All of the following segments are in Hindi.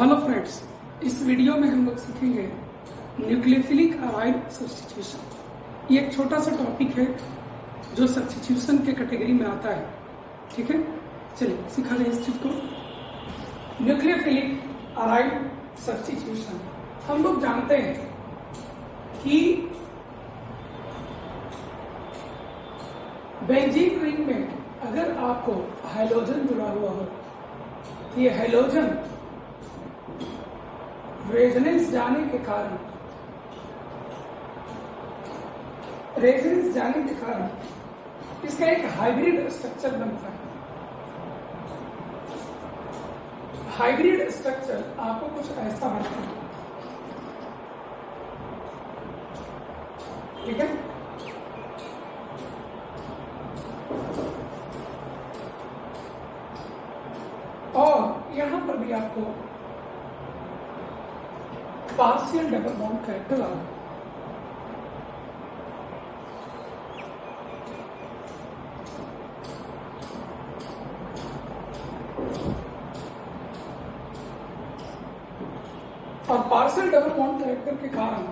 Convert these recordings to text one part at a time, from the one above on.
हेलो फ्रेंड्स, इस वीडियो में हम लोग सीखेंगे न्यूक्लियोफिलिक अराइड सब्स्टिट्यूशन। ये एक छोटा सा टॉपिक है जो सब्स्टिट्यूशन के कैटेगरी में आता है। ठीक है, चलिए सिखा लें इस चीज को। न्यूक्लियोफिलिक अराइड सब्स्टिट्यूशन हम लोग जानते हैं कि बेंजीन रिंग में अगर आपको हैलोजन जुड़ा हुआ हो तो ये हैलोजन रेजोनेंस जाने के कारण इसका एक हाइब्रिड स्ट्रक्चर बनता है। हाइब्रिड स्ट्रक्चर आपको कुछ ऐसा बनता है। ठीक है, और यहां पर भी आपको पार्शियल डबल बॉन्ड कैरेक्टर आ रहा है। और पार्शियल डबल बॉन्ड कैरेक्टर के कारण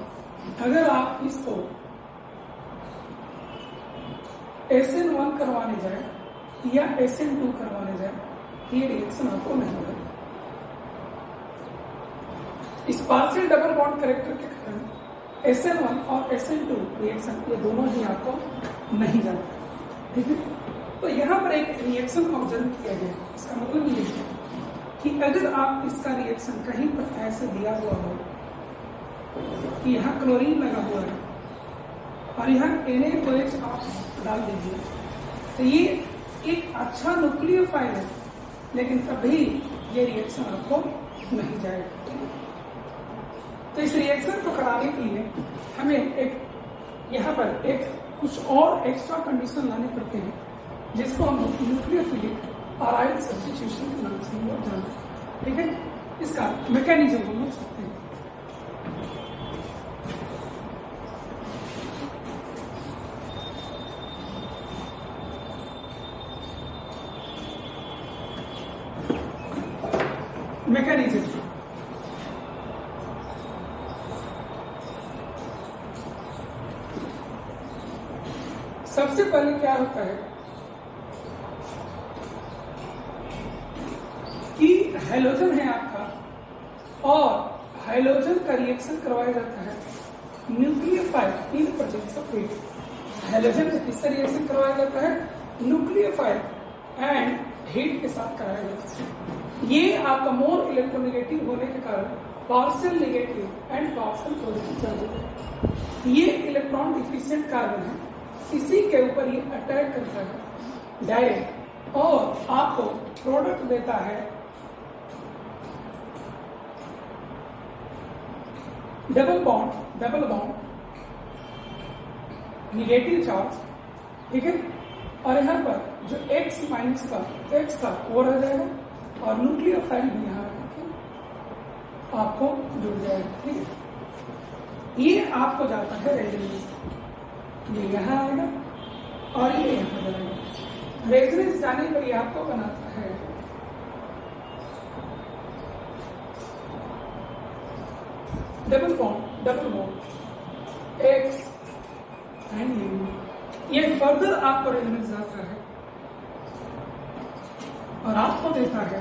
अगर आप इसको SN1 करवाने जाए या SN2 करवाने जाए, ये रिएक्शन आपको नहीं होगा। इस पार्शियल डबल बॉन्ड कैरेक्टर के कारण SN1 और SN2 रिएक्शन ये दोनों ही आपको नहीं जानते। ठीक है, तो यहाँ पर एक रिएक्शन ऑब्जर्व किया गया। इसका मतलब ये है कि अगर आप इसका रिएक्शन कहीं पर ऐसे दिया हुआ हो कि यहाँ क्लोरीन लगा हुआ है और यहाँ NaOH आप डाल दीजिए, तो ये एक अच्छा न्यूक्लियोफाइल है, लेकिन कभी ये रिएक्शन आपको नहीं जाएगा। तो इस रिएक्शन को कराने के लिए हमें एक यहाँ पर एक कुछ और एक्स्ट्रा कंडीशन लाने पड़ते हैं, जिसको हम न्यूक्लियोफिलिक अराइड सब्स्टिट्यूशन के नाम से हम लोग जानते हैं। ठीक है, इसका मैकेनिज्म हम लोग सकते हैं। मैकेनिज्म सबसे पहले क्या होता है कि हैलोजन है आपका और हैलोजन का रिएक्शन करवाया जाता है nucleophile in presence of heat. Halogen का किससे रिएक्शन करवाया जाता है? न्यूक्लियोफाइल एंड हीट के साथ कराया जाता है। ये आपका मोर इलेक्ट्रोनेगेटिव होने के कारण partial negative and partial positive charge है। ये इलेक्ट्रॉन डिफिशिएंट कार्बन है, इसी के ऊपर ये अटैक करता है डायरेक्ट और आपको प्रोडक्ट देता है डबल बॉन्ड निगेटिव चार्ज। ठीक है, और यहाँ पर जो X माइनस का X था वो रह जाएगा और न्यूक्लियोफाइल भी यहाँ आपको जुड़ जाएगा। ठीक है, ये आपको जाता है रेजोनेंस, ये यहाँ आएगा और ये यहाँ जाएगा। रेजोनेंस जाने पर ये आपको बनाता है double bond X and U। ये फर्दर आपको रेजोनेंस जाता है और आपको देता है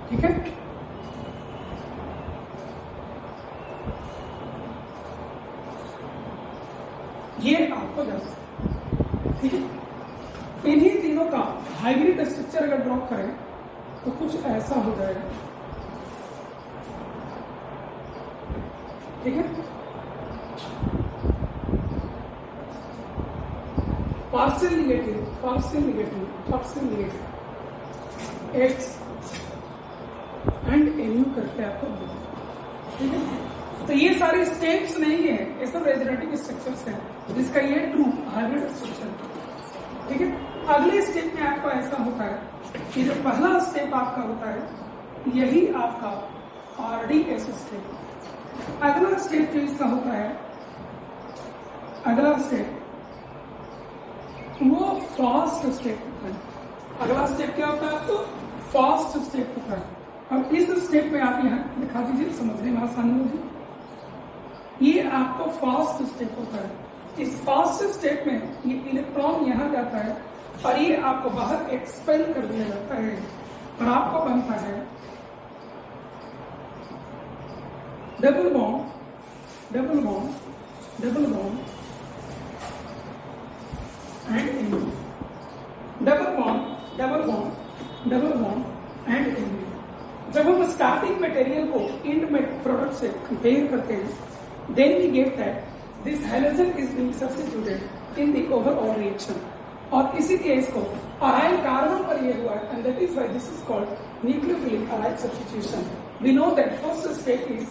ठीक है, ये आपको जाता है। ठीक है, इन्हीं तीनों का हाइब्रिड स्ट्रक्चर अगर ड्रॉ करें तो कुछ ऐसा हो जाएगा। ठीक है, partial negative X and NU करके आपको दो। ठीक है, तो ये सारे स्टेप्स नहीं है, ये सब रेजोनेटिव स्ट्रक्चर्स हैं, जिसका ये ट्रू हाइब्रिड स्ट्रक्चर। ठीक है, अगले स्टेप में आपको ऐसा होता है कि जो पहला स्टेप आपका होता है यही आपका RDS स्टेप। अगला स्टेप जो इसका होता है, अगला स्टेप वो फास्ट स्टेप होता है। अगला स्टेप क्या होता है आपको? फास्ट स्टेप होता है। अब इस स्टेप में आप यहाँ दिखा दीजिए, समझने में आसानी होगी। ये आपको फास्ट स्टेप होता है। इस फास्ट स्टेप में ये इलेक्ट्रॉन यहाँ जाता है और ये आपको बाहर एक्सपेल कर दिया जाता है और आपको बनता है double bond, double bond, double bond and ND, double bond, double bond, double bond and ND. जब हम स्टार्टिंग मटेरियल को एंड में प्रोडक्ट से कंपेयर करते हैं, then we get that this halogen is being substituted in the overall reaction. और इसी केस को अराइल कार्बन पर ये हुआ है, and that is why this is called nucleophilic aryl substitution. We know that first step is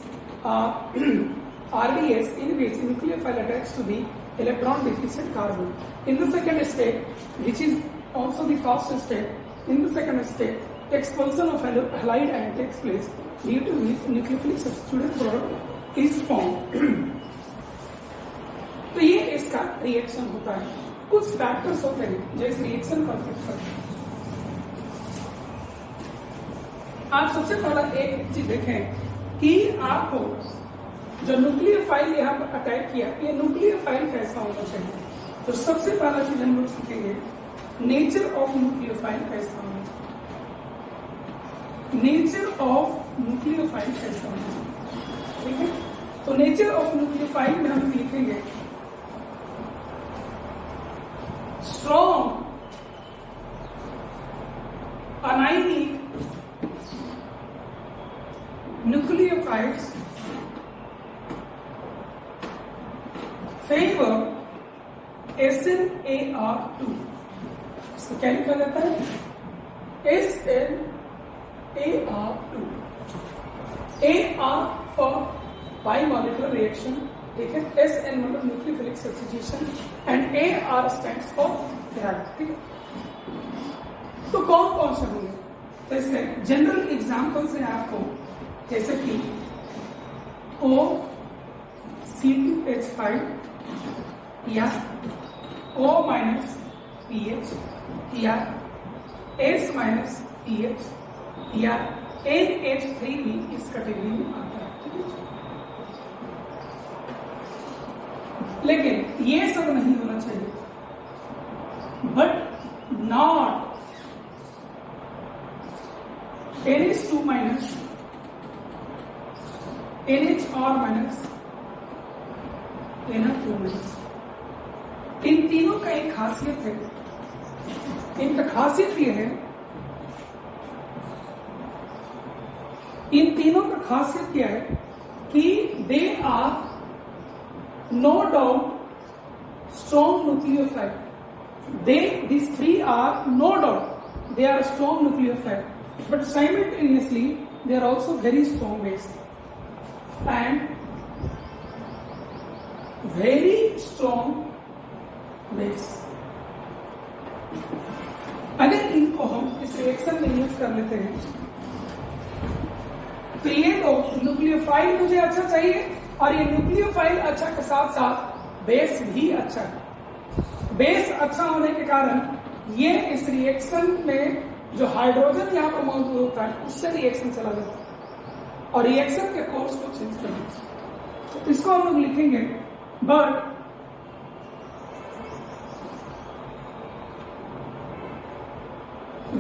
RDS, in which nucleophile attacks to the electron deficient carbon. In the second step, which is also the fastest step, in the second step, expulsion of halide ion takes place due to which nucleophilic substituted product is formed. तो ये इसका रिएक्शन होता है। कुछ फैक्टर्स होते हैं जो इस रिएक्शन का अफेक्ट करते हैं। आप सबसे पहला एक चीज देखें कि आपको जो न्यूक्लियोफाइल यहाँ पर अटैक किया, ये न्यूक्लियोफाइल कैसा होना चाहिए। तो सबसे पहला चीज हम लोग सीखेंगे नेचर ऑफ न्यूक्लियोफाइल कैसा होना चाहिए। नेचर ऑफ न्यूक्लियोफाइल कैसा होना चाहिए, ठीक है। तो नेचर ऑफ न्यूक्लियोफाइल में हम लिखेंगे strong anionic nucleophiles favor SNAR2। इसको क्या लिखा जाता है? SNAR2। AR for bimolecular reaction, ठीक है। SN मतलब nucleophilic substitution and AR stands for drug, ठीक है। तो कौन कौन से होंगे? तो इसमें जनरल एग्जाम्पल्स हैं आपको, जैसे कि O(C2H5) या O-PH या S-PH या NH3 भी इस कैटेगरी में आता है, ठीक है। लेकिन ये सब नहीं होना चाहिए, but not NH2- NHR- NH2-। इन तीनों का एक खासियत है, इनका खासियत यह है, इन तीनों का खासियत क्या है कि they are no doubt strong nucleophile. these three are no doubt they are strong nucleophile, but simultaneously they are also very strong base and very strong base। अगर इनको हम इस रिएक्शन में यूज कर लेते हैं तो ये तो न्यूक्लियोफाइल मुझे अच्छा चाहिए, और ये न्यूक्लियोफाइल अच्छा के साथ साथ बेस भी अच्छा है। बेस अच्छा होने के कारण ये इस रिएक्शन में जो हाइड्रोजन यहाँ पर मौजूद होता है उससे रिएक्शन चला जाता है और रिएक्शन के कोर्स को चेंज कर देता है। तो इसको हम लोग लिखेंगे but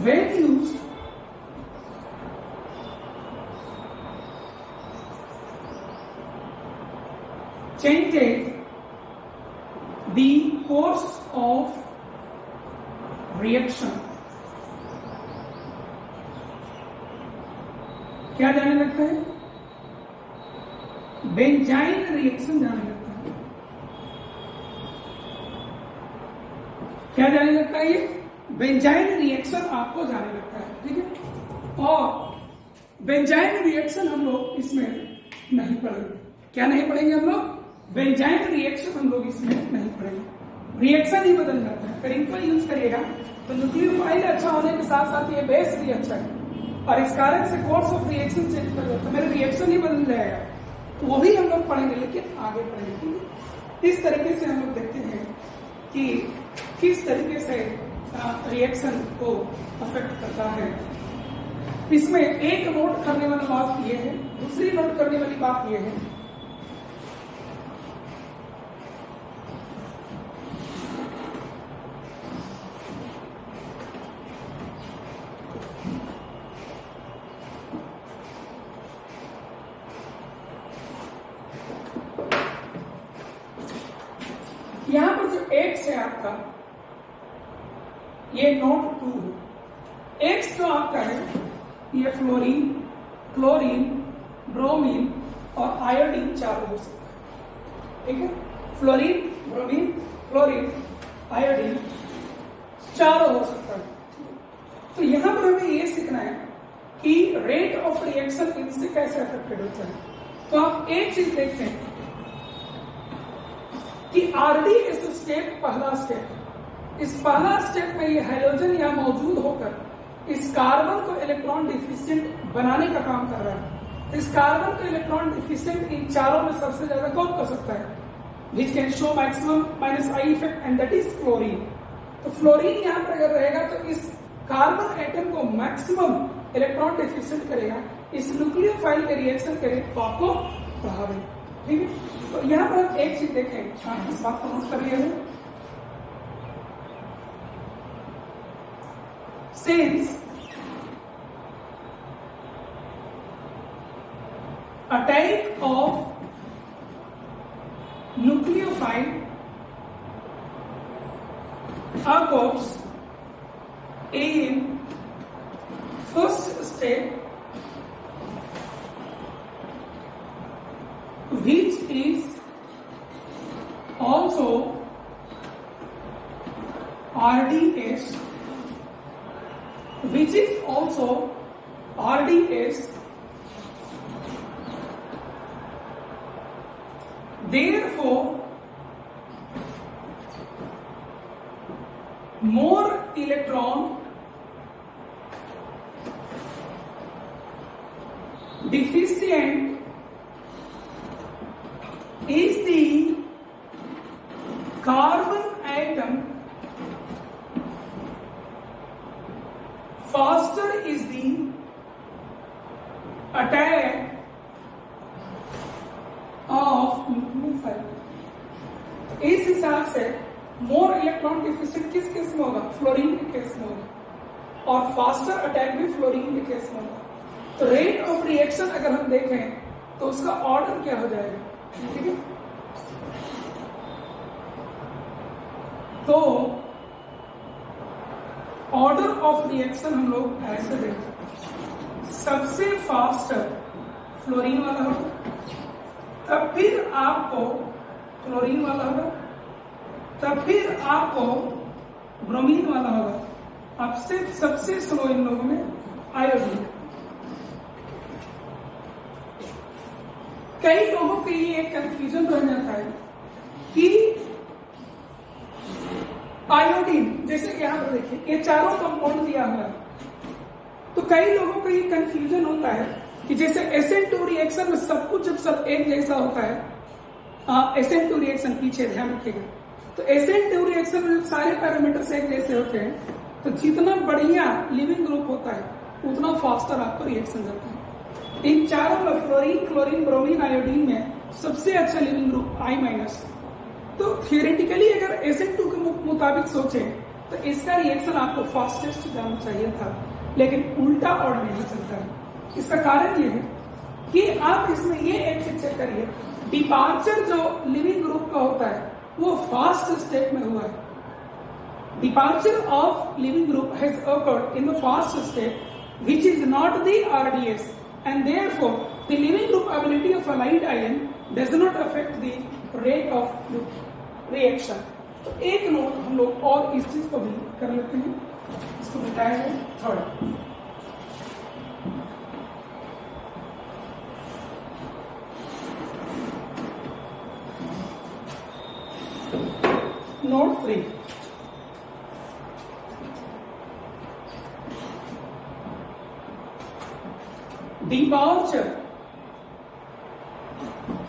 when used changes the course of reaction। क्या जाने लगता है? बेंजाइन रिएक्शन जाने लगता है। क्या जाने लगता है? ये बेंजाइन रिएक्शन आपको जाने लगता है, ठीक है। और बेंजाइन रिएक्शन हम लोग इसमें नहीं पढ़ेंगे। क्या नहीं पढ़ेंगे हम लोग? बेंजाइन रिएक्शन हम लोग इसमें नहीं पढ़ेंगे। रिएक्शन ही बदल जाता है। अगर इनको यूज करिएगा तो न्यूक्लियोफाइल अच्छा होने के साथ साथ ये बेस भी अच्छा है और इस कारण से कोर्स ऑफ रिएक्शन चेंज कर देता है, मेरा रिएक्शन ही बदल जाएगा। तो वो भी हम लोग पढ़ेंगे, लेकिन आगे पढ़ेंगे। इस तरीके से हम लोग देखते हैं कि किस तरीके से रिएक्शन को अफेक्ट करता है। इसमें एक नोट करने वाली बात यह है, दूसरी नोट करने वाली बात यह है यहां पर जो एक्स है आपका, ये नोट 2 है। एक्स जो आपका है ये फ्लोरीन, क्लोरीन, ब्रोमीन और आयोडीन चारों हो सकता है। ठीक है, फ्लोरीन, ब्रोमीन, क्लोरीन, आयोडीन चारों हो सकता है। तो यहां पर हमें ये सीखना है कि रेट ऑफ रिएक्शन इनसे कैसे अफेक्टेड होता है। तो आप एक चीज देखते हैं कि आरडीएस स्टेप पहला स्टेप, इस पहला स्टेप में ये हाइड्रोजन यहां मौजूद होकर इस कार्बन को इलेक्ट्रॉन डिफिशिएंट बनाने का काम कर रहा है। तो इस कार्बन को इलेक्ट्रॉन डिफिशिएंट इन चारों में सबसे ज्यादा कौन कर सकता है, which can show maximum minus I effect, and that is fluorine. तो फ्लोरीन यहां पर अगर रहेगा तो इस कार्बन एटम को मैक्सिमम इलेक्ट्रॉन डिफिशिएंट करेगा, इस न्यूक्लियोफाइल के रिएक्शन के रेट को बढ़ावेगा। ठीक है, तो यहां पर हम एक चीज देखें, इस बात को नोट कर लिया है। Since a type of nucleophile occurs in first step, which is also RDS, which is also RDS, therefore more electron deficient is the carbon atom, faster is the attack of nucleophile। इस हिसाब से मोर इलेक्ट्रॉन डिफिशिएंट किस केस में होगा, फ्लोरीन के केस में होगा, और फास्टर अटैक भी फ्लोरीन के केस में होगा। तो रेट ऑफ रिएक्शन अगर हम देखें तो उसका ऑर्डर क्या हो जाएगा। ठीक है, तो ऑर्डर ऑफ रिएक्शन हम लोग ऐसे देखें, सबसे फास्ट फ्लोरीन वाला होगा, तब फिर आपको क्लोरीन वाला होगा, तब फिर आपको ब्रोमीन वाला होगा, अब से सबसे स्लो इन लोगों में आयोडीन। कई लोगों के लिए एक कंफ्यूजन रह जाता है कि आयोडीन, जैसे कि यहां पर देखिए ये चारों कंपाउंड दिया हुआ है, तो कई लोगों को ये कंफ्यूजन होता है कि जैसे SN2 रिएक्शन में सब कुछ जब सब एक जैसा होता है, SN2 रिएक्शन पीछे ध्यान रखिएगा, तो SN2 रिएक्शन में जब सारे पैरामीटर्स एक जैसे होते हैं तो जितना बढ़िया लिविंग ग्रुप होता है उतना फास्टर आपको रिएक्शन जाता है। इन चारों में फ्लोरीन, क्लोरीन, ब्रोमीन, आयोडीन में सबसे अच्छा लिविंग ग्रुप I-। तो थियोरेटिकली अगर SN2 के मुताबिक सोचें तो इसका रिएक्शन आपको फास्टेस्ट जाना चाहिए था, लेकिन उल्टा और नहीं चलता है। इसका कारण ये है कि आप इसमें ये एक चीज चेक करिए, डिपार्चर जो लिविंग ग्रुप का होता है वो फास्ट स्टेप में हुआ है। Departure of leaving group has occurred in the fast step, which is not the RDS, and therefore the living group ability of a light ion does not affect the rate of reaction। तो एक नोट हम लोग और इस चीज को भी कर लेते हैं, इसको बताया है third. Note 3,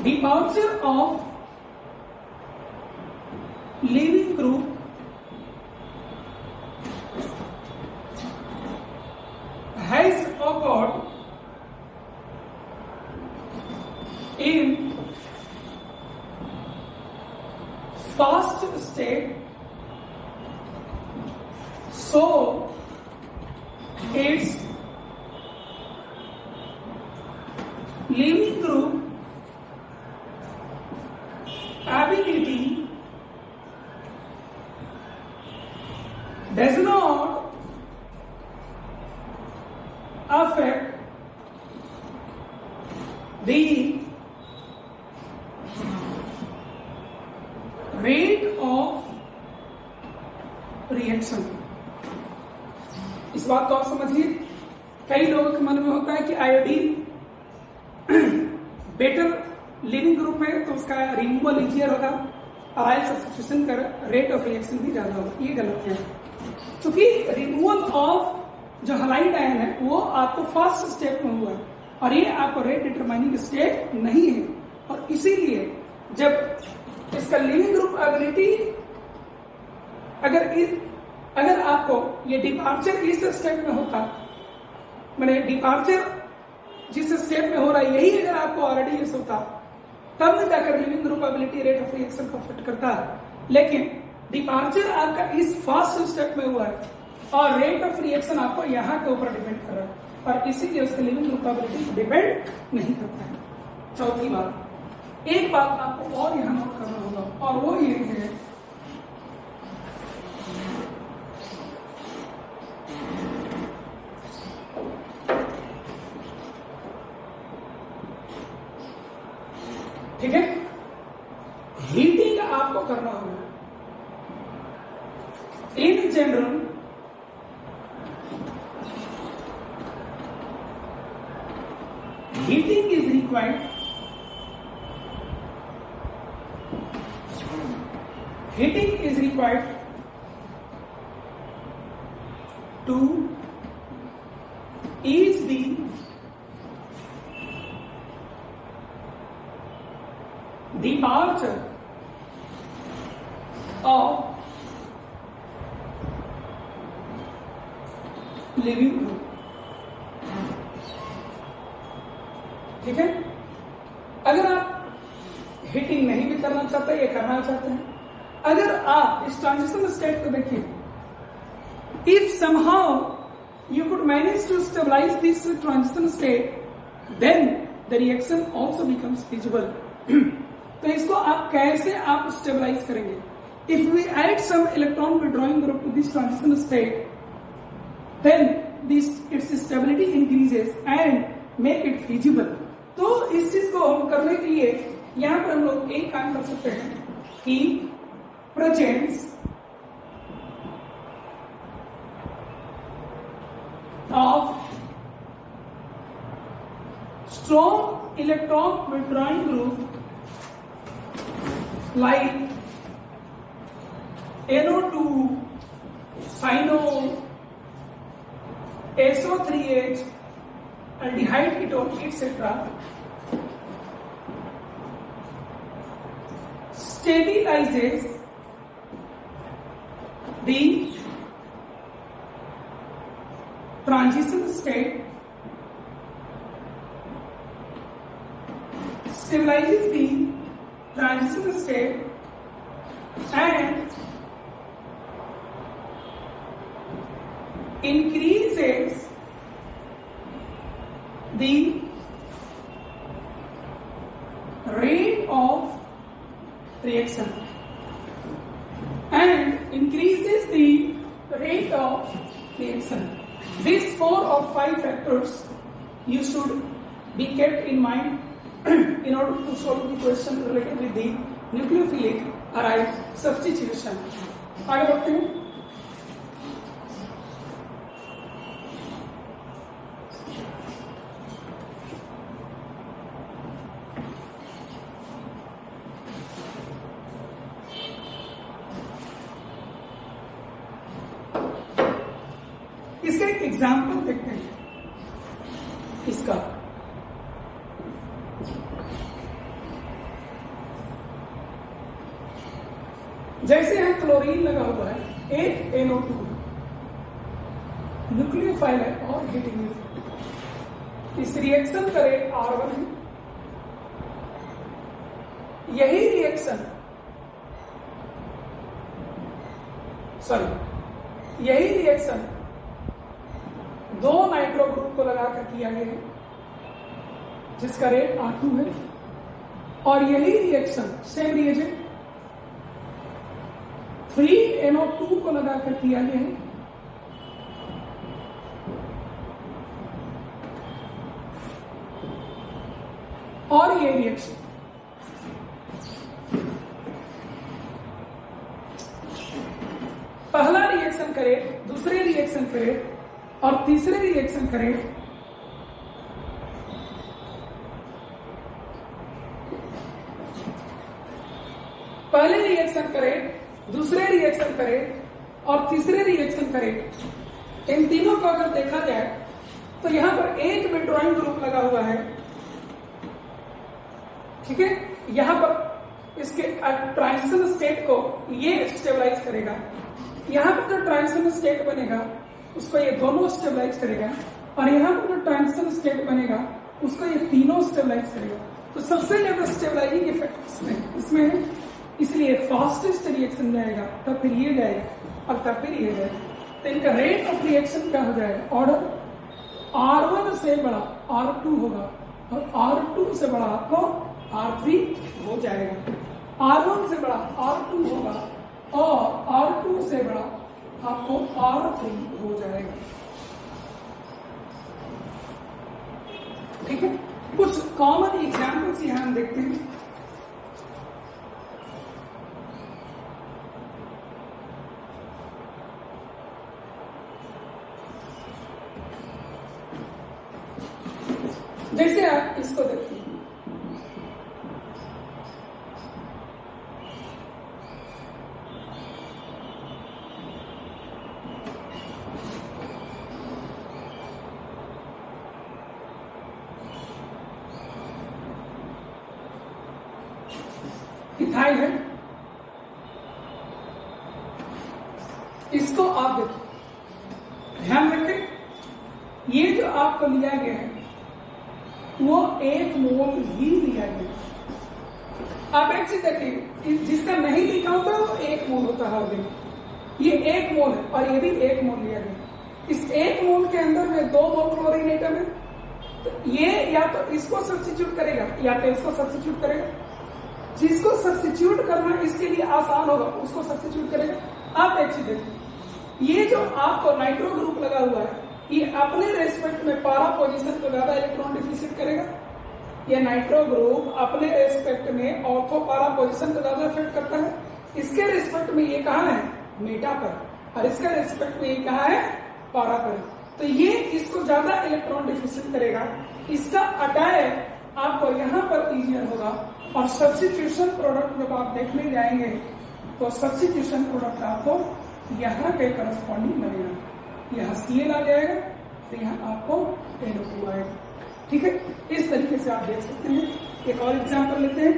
departure of living group first state, so its leaving group ability does not affect the rate of reaction। इस बात को आप समझिए, कई लोगों के मन में होता है कि आयोडीन बेटर लिविंग ग्रुप में तो उसका रिमूवल इजियर होगा, आयल सब्स्टिट्यूशन का रेट ऑफ रिएक्शन भी ज्यादा होगा। ये गलत है, क्योंकि रिमूवल ऑफ जो हलाइड आयन है वो आपको फर्स्ट स्टेप में हुआ है और ये आपको रेट डिटरमाइनिंग स्टेप नहीं है। और इसीलिए जब इसका लिविंग ग्रुप एबिलिटी अगर आपको ये डिपार्चर इस स्टेप में होता, मैंने डिपार्चर जिस स्टेप में हो रहा है यही अगर आपको ऑलरेडी ये होता, तब न जाकर leaving group ability rate of reaction को अफेक्ट करता है। लेकिन डिपार्चर आपका इस फर्स्ट स्टेप में हुआ है और रेट ऑफ रिएक्शन आपको यहाँ के ऊपर डिपेंड कर रहा है और इसीलिए उसके लिविंग ग्रुप एबिलिटी डिपेंड नहीं करता है। चौथी बात, एक बात आपको और यहाँ नोट करना होगा और वो ये है ठीक है, हीटिंग आपको करना होगा। In general heating is required, heating is required to ease the departure of living group। ठीक है, अगर आप हीटिंग नहीं भी करना चाहते या करना चाहते हैं, अगर आप इस ट्रांजिशन स्टेट को देखिए, if somehow you could manage to stabilize this transition state, then the reaction also becomes feasible। तो इसको आप कैसे आप स्टेबलाइज करेंगे? If we add some electron withdrawing group to this transition state, then its stability increases and make it feasible। तो इस चीज को हम करने के लिए यहाँ पर हम लोग एक काम कर सकते हैं कि presence of strong electron withdrawing group like NO2, Cyano, SO3H, aldehyde ketone, etc. stabilizes the transition state, stabilizes the transition state and increases the rate of reaction and increases the rate of reaction। These 4 or 5 factors you should be kept in mind in order to solve the question related with the nucleophilic aride substitution। आगे बढ़ते हैं। इसका एक एग्जाम्पल देखते हैं इसका। जैसे यहाँ क्लोरीन लगा हुआ है, 8 NO2 न्यूक्लियोफाइल है और हीटिंग इफेक्ट। इस रिएक्शन का रेट R1 है। यही रिएक्शन सॉरी, यही रिएक्शन दो नाइट्रो ग्रुप को लगाकर किया गया है जिसका रेट R2 है, और यही रिएक्शन सेम रिएजेंट 3NO2 को लगाकर किया गया है और ये रिएक्शन पहला रिएक्शन करे, दूसरे रिएक्शन करे और तीसरे रिएक्शन करे, पहले रिएक्शन करे, दूसरे रिएक्शन करे और तीसरे रिएक्शन करे, इन तीनों को अगर देखा जाए तो यहां पर एक बेंटोराइन ग्रुप लगा हुआ है, ठीक है। यहां पर इसके ट्रांजिशन स्टेट को ये स्टेबलाइज करेगा, यहां पर जो ट्रांजिशन स्टेट बनेगा उसको ये दोनों स्टेबलाइज करेगा, और यहां पर जो ट्रांजिशन स्टेट बनेगा उसको ये तीनों स्टेबलाइज करेगा। तो सबसे ज्यादा स्टेबलाइजिंग इफेक्ट इसमें है, इसलिए फास्टेस्ट रिएक्शन जाएगा, तब फिर ये जाएगा और तब फिर ये जाएगा। तो इनका रेट ऑफ रिएक्शन क्या हो जाएगा, ऑर्डर R1 से बड़ा R2 होगा और R2 से बड़ा आपको R3 हो जाएगा, R1 से बड़ा R2 होगा और R2 से बड़ा आपको R3 हो जाएगा, ठीक है। कुछ कॉमन एग्जाम्पल्स यहां हम देखते हैं। जैसे आप इसको देखिए, इथाइल है, इसको आप देखिए, ध्यान रखें, ये जो आपको लिया गया है वो 1 मोल ही लिया गया। आप एक चीज देखिए, जिसका नहीं लिखा होता वो 1 मोल होता है, ये 1 मोल है और ये भी 1 मोल लिया गया। इस 1 मोल के अंदर में 2 मोल क्लोरीन एटम है, तो ये या तो इसको सब्स्टिट्यूट करेगा या तो इसको सब्स्टिट्यूट करेगा। जिसको सब्स्टिट्यूट करना इसके लिए आसान होगा उसको सब्स्टिट्यूट करेगा। आप एक चीज देखिए, ये जो आपको नाइट्रो ग्रुप लगा हुआ है ये अपने रेस्पेक्ट में पारा पोजीशन को ज्यादा इलेक्ट्रॉन डिफिसिट करेगा, ये नाइट्रो ग्रुप अपने रेस्पेक्ट में ऑर्थो पारा पोजीशन को ज्यादा इफेक्ट करता है। इसके रेस्पेक्ट में ये कहा है मेटा पर और इसके रेस्पेक्ट में ये कहा है पारा पर, तो ये इसको ज्यादा इलेक्ट्रॉन डिफिसिट करेगा। इसका अटैक आपको यहाँ पर इजियर होगा और सब्स्टिट्यूशन प्रोडक्ट जब आप देखने जाएंगे तो सब्स्टिट्यूशन प्रोडक्ट आपको यहाँ के करस्पॉन्डिंग बनेगा, यहाँ Cl आ जाएगा तो यहाँ आपको NO2 आएगा, ठीक है। इस तरीके से आप देख सकते हैं। एक और एग्जांपल लेते हैं,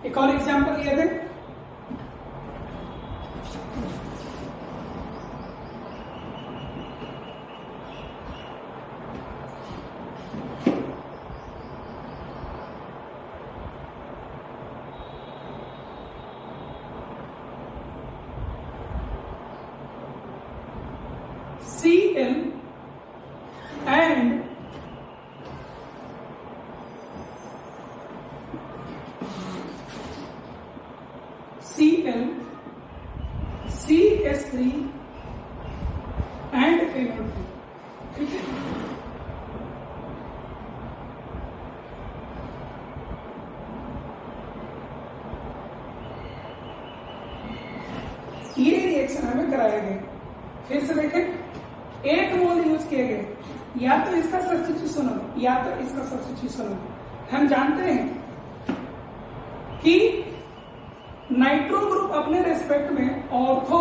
एक और एग्जांपल लिए थे, Cl and Cl CH3 and NO2, ठीक है। ये रिएक्शन हमें कराया गया, फिर से देखें, 1 मोल यूज किए गए, या तो इसका सब्स्टिट्यूशन हो या तो इसका सब्स्टिट्यूशन हो। हम जानते हैं कि नाइट्रो ग्रुप अपने रेस्पेक्ट में ऑर्थो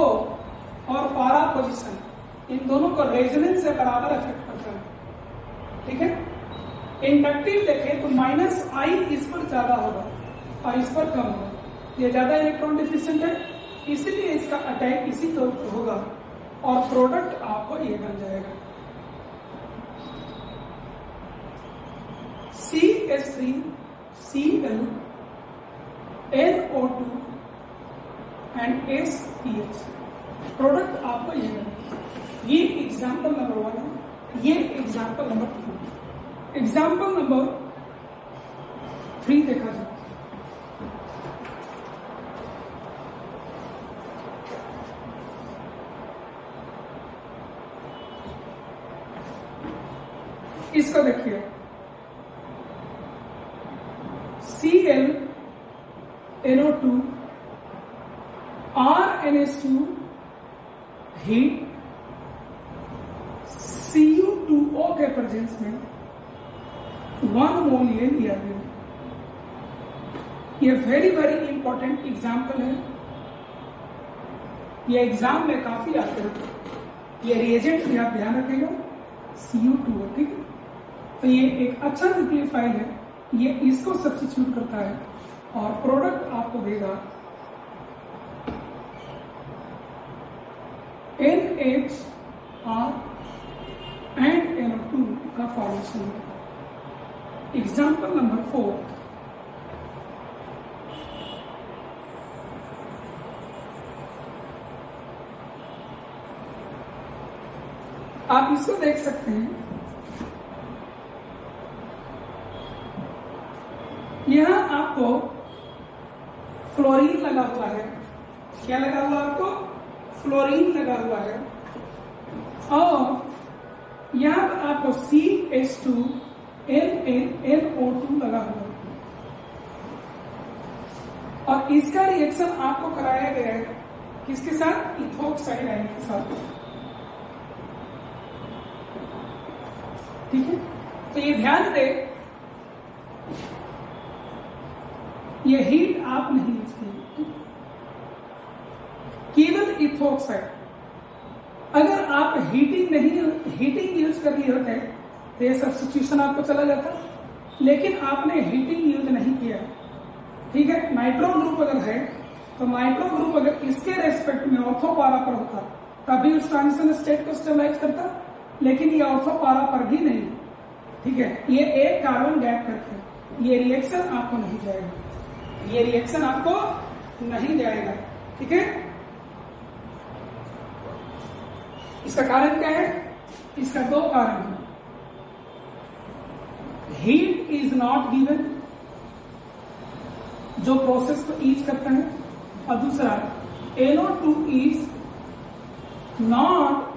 और पारा पोजीशन इन दोनों को रेजोनेंस से बराबर इफेक्ट करता है, ठीक है। इंडक्टिव देखें तो -I इस पर ज्यादा होगा और इस पर कम होगा, ये ज्यादा इलेक्ट्रॉन डिफिशिएंट है, इसलिए इसका अटैक इसी तौर पर होगा और प्रोडक्ट आपको ये बन जाएगा CH3 Cl NO2 and SPH। Product आपको ये एग्जाम्पल नंबर 1 है, ये एग्जाम्पल नंबर 2। एग्जाम्पल नंबर 3 देखा जाए। इसको देखिए, ClNO2 RNH2 हीट Cu2O के प्रेजेंस में 1 मोल ये लिया गया। ये वेरी वेरी इंपॉर्टेंट एग्जाम्पल है, ये एग्जाम में काफी आते हैं। ये रिएजेंट भी आप ध्यान रखेगा, Cu2O, ठीक है। तो ये एक अच्छा न्यूक्लियोफाइल है, ये इसको सब्स्टिट्यूट करता है और प्रोडक्ट आपको देगा NHR एंड NO2 का फॉर्मेशन है। एग्जाम्पल नंबर 4, आप इसको देख सकते हैं। यहां आपको फ्लोरीन लगा हुआ है। क्या लगा हुआ आपको? फ्लोरीन लगा हुआ है। और यहां पर आपको CH2NaNO2 लगा हुआ है। और इसका रिएक्शन आपको कराया गया है किसके साथ? इथोक्साइड आयन के साथ। ठीक है, तो ये ध्यान दे, ये हीट आप नहीं यूज कीजिए, केवल इथोक्साइड। अगर आप हीटिंग यूज कर लिए होते तो ये सब्स्टिट्यूशन आपको चला जाता, लेकिन आपने हीटिंग यूज नहीं किया। ठीक है, नाइट्रो ग्रुप अगर है तो नाइट्रो ग्रुप अगर इसके रेस्पेक्ट में ऑर्थो पारा पर होता तभी उस ट्रांजिशन स्टेट को स्टेबलाइज करता, लेकिन ये ऑर्थो पारा पर भी नहीं। ठीक है, ये एक कार्बन गैप करके ये रिएक्शन आपको नहीं जाएगा, ये रिएक्शन आपको नहीं जाएगा। ठीक है, इसका कारण क्या है? इसका 2 कारण है। हीट इज नॉट गिवन, जो प्रोसेस को ईज करता है, और दूसरा NO2 is not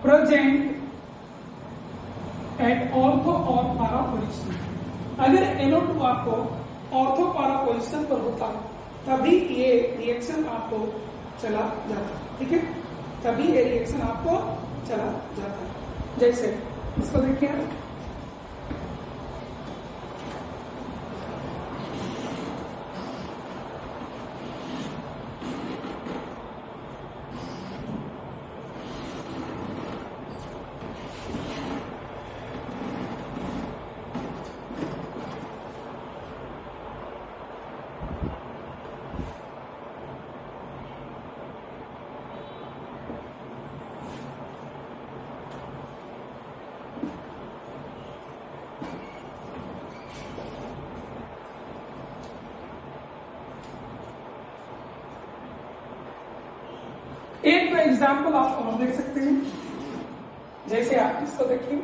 present at ortho और पारा पोजिशन। अगर NO2 आपको ऑर्थो पारा पोजिशन पर होता तभी ये रिएक्शन आपको चला जाता। ठीक है, तभी ये रिएक्शन आपको चला जाता है। जैसे इसको देखिए, एक तो एग्जाम्पल आप और देख सकते हैं। जैसे आप इसको देखिए,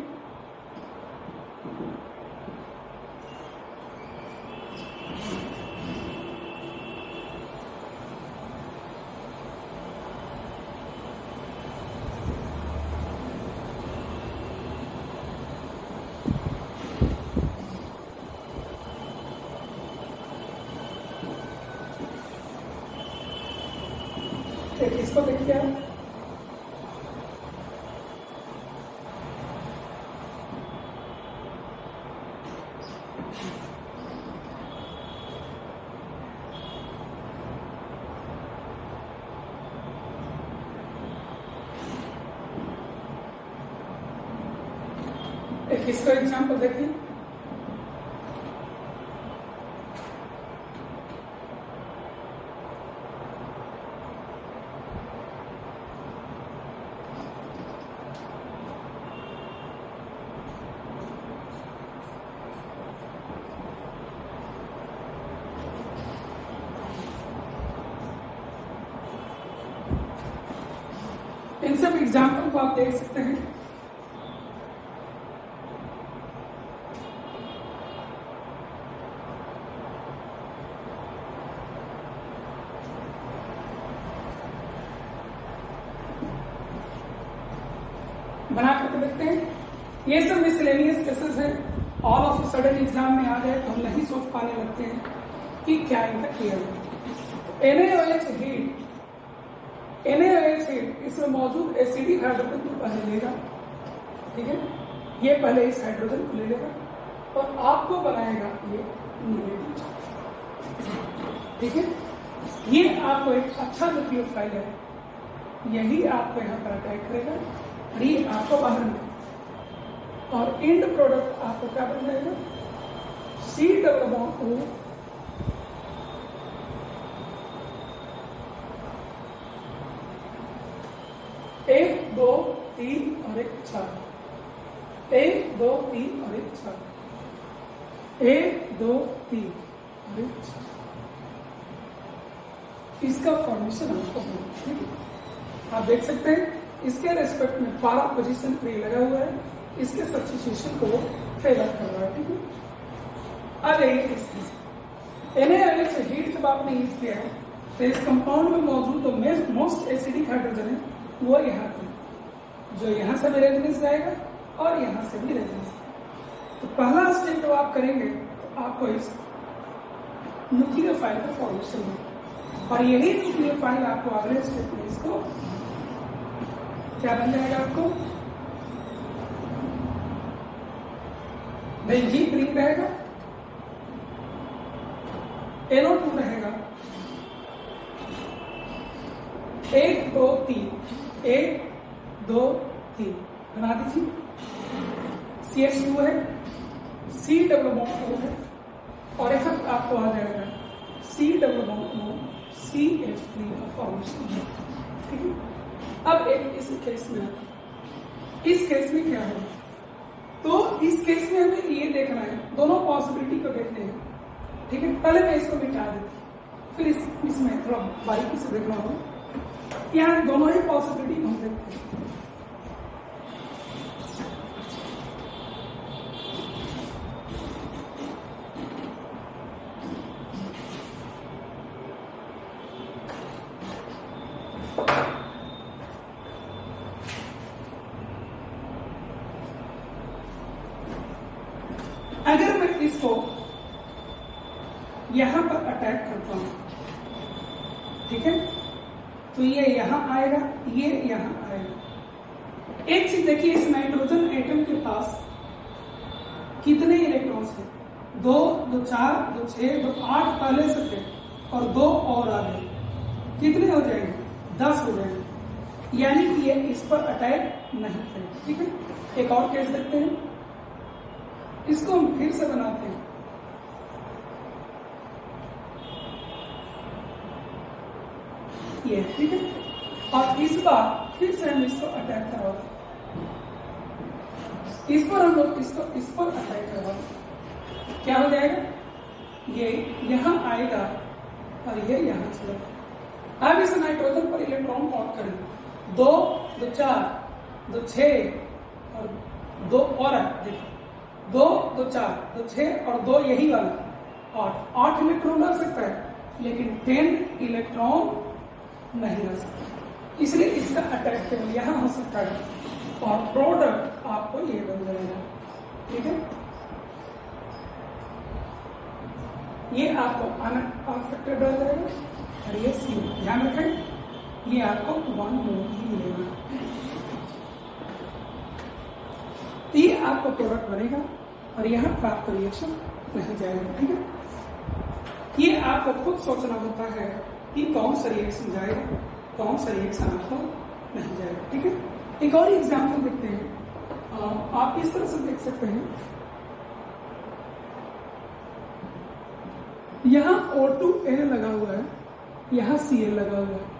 इसको देखिए, एक इसका एग्जाम्पल देखिए, सब एग्जाम्पल को आप देख सकते हैं। बना करके देखते हैं। ये सब मिसलेनियस केसेस है। ऑल ऑफ सडन एग्जाम में आ जाए तो हम नहीं सोच पाने लगते हैं कि क्या इनका क्लियर है। NaOH हीट इसमें मौजूद एसिडिक हाइड्रोजन को पहले लेगा, ठीक है, ये पहले इस हाइड्रोजन को ले लेगा और आपको बनाएगा ये नेगेटिव चार्ज, ठीक है। ये आपको एक अच्छा न्यूक्लियोफाइल है, यही आपको यहाँ पर अटैक करेगा और ये आपको बाहर निकलेगा और एंड प्रोडक्ट आपको क्या बन जाएगा, C डबल बॉन्ड O, एक दो तीन और एक चार, एक दो तीन और एक चार, एक दो तीन और एक चार, इसका फॉर्मेशन आपको होगा, ठीक है। आप देख सकते हैं इसके रेस्पेक्ट में पारा पोजीशन पे लगा हुआ है, इसके सब्स्टिट्यूशन को फेवर कर रहा है, ठीक है। अब NaOH हीट जब आपने यूज किया है तो इस कंपाउंड में मौजूद जो मोस्ट एसिडिक हाइड्रोजन है वो यहाँ पे, जो यहाँ से भी रेजोनेंस जाएगा और यहाँ से भी रेजोनेंस। तो पहला स्टेप जब आप करेंगे तो आपको इस न्यूक्लियोफाइल का फॉर्मेशन होगा और यही न्यूक्लियोफाइल आपको अगले स्टेप में इसको क्या बन जाएगा, आपको बेंजीन रिंग रहेगा, NO2 रहेगा, एक दो तीन, एक दो तीन बना दीजिए, CH2 है, C डबल बॉन्ड O है और यहाँ आपको आ जाएगा C double bond O CH3 का फॉर्मेशन है, ठीक है। अब एक इस केस में, इस केस में क्या है, तो इस केस में हमें ये देखना है, दोनों पॉसिबिलिटी को देखने हैं, ठीक है। पहले मैं इसको मिटा देती हूँ, फिर इसमें थोड़ा बारीकी से देखना होगा। यहाँ दोनों ही पॉसिबिलिटी हम देखते हैं। अगर मैं इसको यहां पर अटैक करता हूं, ठीक है, तो ये यहां आएगा, ये यहां आएगा। एक चीज देखिए, इस नाइट्रोजन एटम के पास कितने इलेक्ट्रॉन्स हैं, दो, दो चार, दो छह, दो आठ पहले से थे और दो और आ गए, कितने हो जाएंगे, 10 हो जाएंगे, यानी कि ये इस पर अटैक नहीं करेगा, ठीक है। एक और केस देखते हैं, इसको हम फिर से बनाते हैं, ये ठीक है, और इस बार फिर से हम इसको अटैक करवाते हैं, इस पर हम लोग इसको इस पर अटैक करवाते हैं, क्या हो जाएगा, ये यहां आएगा और ये यहां चलेगा। अब इस नाइट्रोजन पर इलेक्ट्रॉन काउंट करें, 2, 2 4, 2 6 और 2 और देखिए, 2, 2 4, 2 6 और 2 यही वाला 8 इलेक्ट्रॉन रह सकता है, लेकिन 10 इलेक्ट्रॉन नहीं रह सकता, इसलिए इसका अटैक केवल यहां हो सकता है और प्रोडक्ट आपको ये बन जाएगा, ठीक है। ये आपको अनअफेक्टेड रह जाएगा और ये सी, ध्यान रखें, ये आपको 1 मोल ही मिलेगा, तो ये आपको प्रोडक्ट बनेगा और यहाँ पर आपका रिएक्शन नहीं जाएगा, ठीक है। ये आपको खुद सोचना होता है कि कौन सा रिएक्शन जाएगा, कौन सा रिएक्शन आपको नहीं जाएगा, ठीक है। एक और एग्जाम्पल देखते हैं, आप इस तरह से देख सकते हैं, यहाँ O2N लगा हुआ है, यहाँ Cl लगा हुआ है,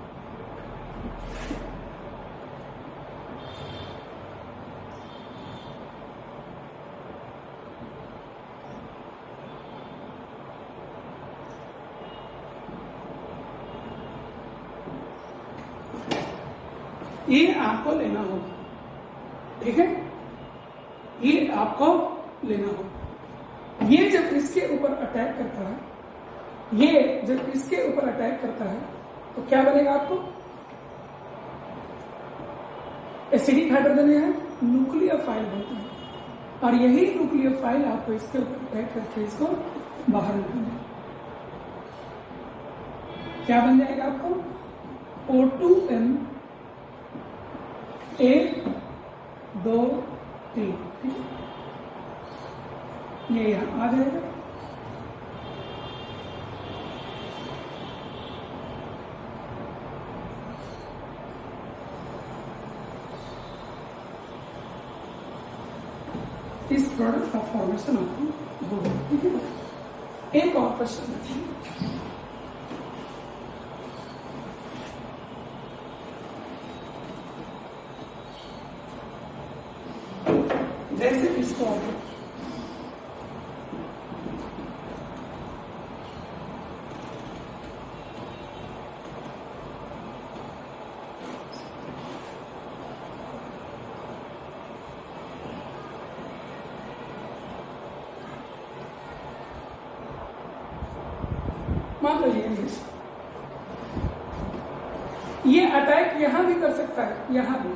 ये आपको लेना होगा, ठीक है, ये आपको लेना होगा। ये जब इसके ऊपर अटैक करता है, ये जब इसके ऊपर अटैक करता है तो क्या बनेगा आपको? एसिडिक हाइड्रोजन है, न्यूक्लियोफाइल बनता है, और यही न्यूक्लियोफाइल आपको इसके ऊपर अटैक करके इसको बाहर निकालना। क्या बन जाएगा आपको? O2M 1 2 3, ठीक है, ये यहां आ जाएगा। इस प्रोडक्ट का फॉर्मेशन आपको होगा, ठीक है। एक और क्वेश्चन देखिए, जैसे इसको मान लो ये अटैक यहां भी कर सकता है, यहां भी,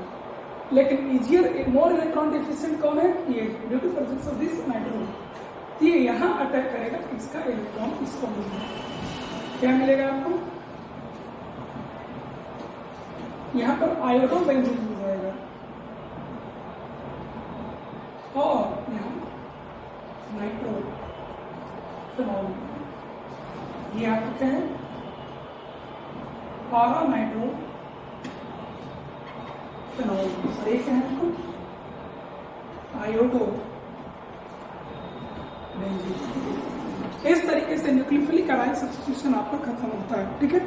लेकिन इजियर मोर इलेक्ट्रॉन डिफिशिएंट कौन है? ये, due to presence of this nitrogen. ये यहां अटैक करेगा, इसका इलेक्ट्रॉन इसको मिलेगा। क्या मिलेगा आपको? यहां पर आयोडो बेंजीन मिल जाएगा, और यहां नाइट्रो फिनॉल, ये आपको क्या है? पारा नाइट्रो फिनॉल, और एक है आपको आयोडो बेंजीन। इस तरीके से न्यूक्लियोफिलिक एराइल सब्स्टिट्यूशन आपका खत्म होता है, ठीक है।